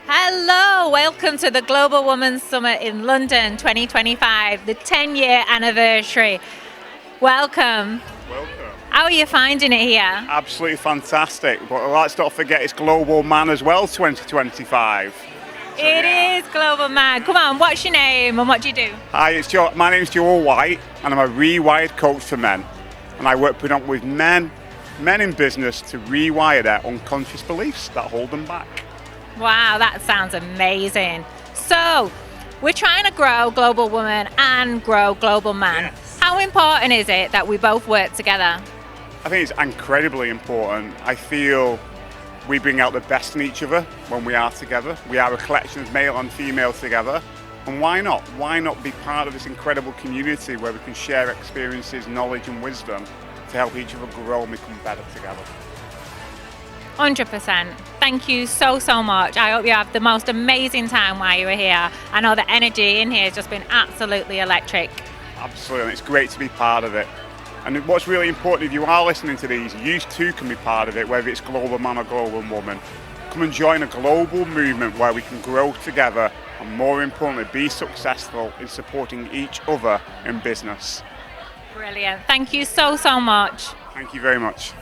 Hello, welcome to the Global Women's Summit in London 2025, the 10-year anniversary. Welcome. Welcome. How are you finding it here? Absolutely fantastic. But let's not forget it's Global Man as well, 2025. It is Global Man. Come on, what's your name and what do you do? Hi, my name's Joel White, and I'm a rewired coach for men. And I work predominantly with men in business to rewire their unconscious beliefs that hold them back. Wow, that sounds amazing. So, we're trying to grow Global Woman and grow Global Man. Yes. How important is it that we both work together? I think it's incredibly important. I feel we bring out the best in each other when we are together. We are a collection of male and female together. And why not? Why not be part of this incredible community where we can share experiences, knowledge and wisdom to help each other grow and become better together? 100%. Thank you so much. I hope you have the most amazing time while you were here. I know the energy in here has just been absolutely electric. Absolutely, it's great to be part of it. And what's really important, if you are listening to these, you too can be part of it, whether it's Global Man or Global Woman. Come and join a global movement where we can grow together and, more importantly, be successful in supporting each other in business. Brilliant. Thank you so much. Thank you very much.